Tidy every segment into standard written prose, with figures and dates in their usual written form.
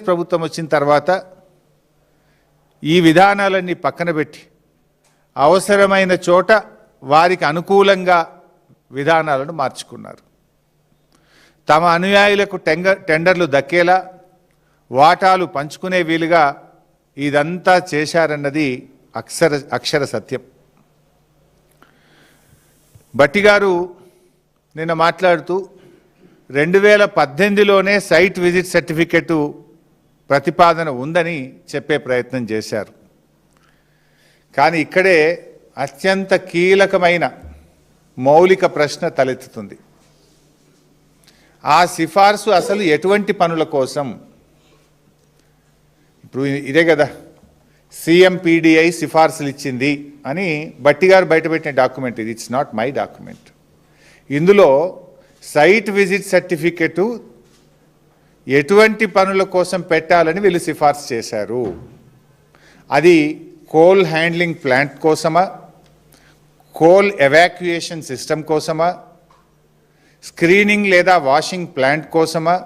ప్రభుత్వం వచ్చిన తర్వాత ఈ విధానాలన్నీ పక్కన పెట్టి అవసరమైన చోట వారికి అనుకూలంగా విధానాలను మార్చుకున్నారు. తమ అనుయాయులకు టెండర్లు దక్కేలా వాటాలు పంచుకునే వీలుగా ఇదంతా చేశారన్నది అక్షర సత్యం. భట్టి గారు నిన్న మాట్లాడుతూ 2018లోనే సైట్ విజిట్ సర్టిఫికెట్ ప్రతిపాదన ఉందని చెప్పే ప్రయత్నం చేశారు. కానీ ఇక్కడే అత్యంత కీలకమైన మౌలిక ప్రశ్న తలెత్తుతుంది. ఆ సిఫార్సు అసలు ఎటువంటి పనుల కోసం? ఇప్పుడు ఇదే కదా CMPDI సిఫార్సులు ఇచ్చింది అని భట్టి గారు బయటపెట్టిన డాక్యుమెంట్ ఇది. It's not my document. ఇందులో సైట్ విజిట్ సర్టిఫికెట్ ఎటువంటి పనుల కోసం పెట్టాలని వీళ్ళు సిఫార్సు చేశారు. అది కోల్ హ్యాండ్లింగ్ ప్లాంట్ కోసమా, కోల్ ఎవాక్యుయేషన్ సిస్టమ్ కోసమా, స్క్రీనింగ్ లేదా వాషింగ్ ప్లాంట్ కోసమా,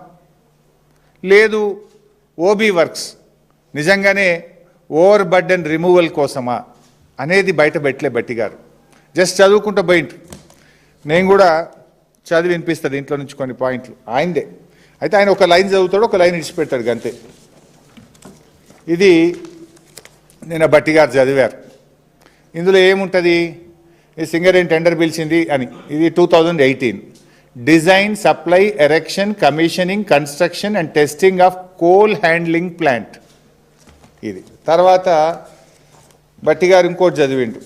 లేదు ఓబీ వర్క్స్ నిజంగానే ఓవర్ బర్డెన్ రిమూవల్ కోసమా అనేది బయట పెట్టలే భట్టి గారు. జస్ట్ చదువుకుంటూ పోయింటు. నేను కూడా చదివి వినిపిస్తాను ఇంట్లో నుంచి కొన్ని పాయింట్లు ఆయనదే. అయితే ఆయన ఒక లైన్ చదువుతాడు, ఒక లైన్ ఇడిచిపెడతాడు అంతే. ఇది నిన్న భట్టి గారు చదివారు. ఇందులో ఏముంటుంది? ఈ సింగరేణి టెండర్ పిలిచింది అని. ఇది 2018 design, supply, erection, commissioning, construction and testing of coal handling plant. ఇది తర్వాత భట్టి గారు ఇంకోటి చదివిండు.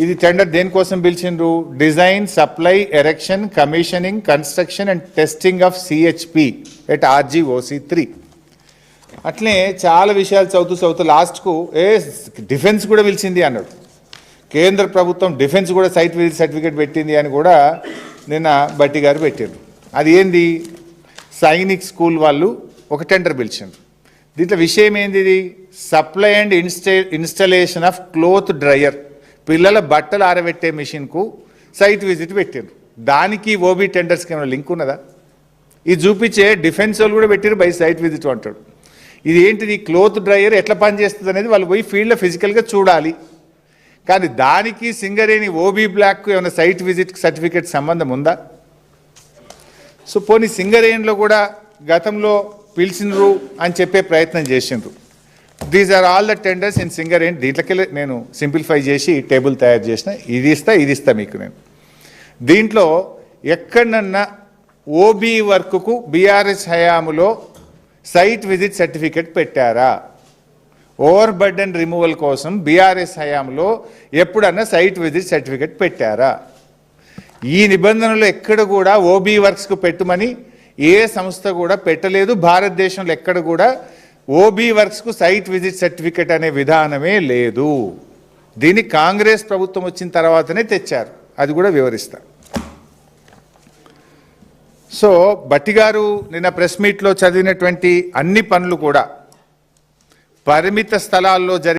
ఇది టెండర్ దేనికోసం పిలిచిండ్రు? Design, supply, erection, commissioning, construction and testing of CHP at RGOC3. అట్లే చాలా విషయాలు చదువుతూ లాస్ట్కు డిఫెన్స్ కూడా పిలిచింది అన్నాడు. కేంద్ర ప్రభుత్వం డిఫెన్స్ కూడా సైట్ విజిట్ సర్టిఫికేట్ పెట్టింది అని కూడా నిన్న భట్టి గారు పెట్టారు. అది ఏంది? సైనిక్ స్కూల్ వాళ్ళు ఒక టెండర్ పిలిచిండ్రు. దీంట్లో విషయం ఏంది? ఇది supply and installation of cloth dryer, పిల్లల బట్టలు ఆరబెట్టే మిషన్కు సైట్ విజిట్ పెట్టారు. దానికి ఓబీ టెండర్స్కి ఏమైనా లింక్ ఉన్నదా? ఇది చూపించే డిఫెన్స్ వాళ్ళు కూడా పెట్టారు బై సైట్ విజిట్ అంటాడు. ఇది ఏంటిది? క్లోత్ డ్రయర్ ఎట్లా పనిచేస్తుంది అనేది వాళ్ళు పోయి ఫీల్డ్లో ఫిజికల్గా చూడాలి. కానీ దానికి సింగరేణి ఓబీ బ్లాక్కు ఏమైనా సైట్ విజిట్ సర్టిఫికేట్ సంబంధం ఉందా? సో పోనీ సింగరేణిలో కూడా గతంలో పిలిచినరు అని చెప్పే ప్రయత్నం చేసిండ్రు. These are all the tenders in Singareni. దీంట్లోకి నేను సింప్లిఫై చేసి టేబుల్ తయారు చేసిన. ఇది ఇస్తా మీకు నేను. దీంట్లో ఎక్కడన్నా ఓబీ వర్క్కు బీఆర్ఎస్ హయాములో సైట్ విజిట్ సర్టిఫికెట్ పెట్టారా? ఓవర్ బర్డెన్ రిమూవల్ కోసం బీఆర్ఎస్ హయాంలో ఎప్పుడన్నా సైట్ విజిట్ సర్టిఫికెట్ పెట్టారా? ఈ నిబంధనలు ఎక్కడ కూడా ఓబీ వర్క్స్కు పెట్టమని ఏ సంస్థ కూడా పెట్టలేదు. భారతదేశంలో ఎక్కడ కూడా ఓబీ వర్క్స్కు సైట్ విజిట్ సర్టిఫికెట్ అనే విధానమే లేదు. దీన్ని కాంగ్రెస్ ప్రభుత్వం వచ్చిన తర్వాతనే తెచ్చారు. అది కూడా వివరిస్తా. సో భట్టి గారు నిన్న ప్రెస్ మీట్లో చదివినటువంటి అన్ని పనులు కూడా పరిమిత స్థలాల్లో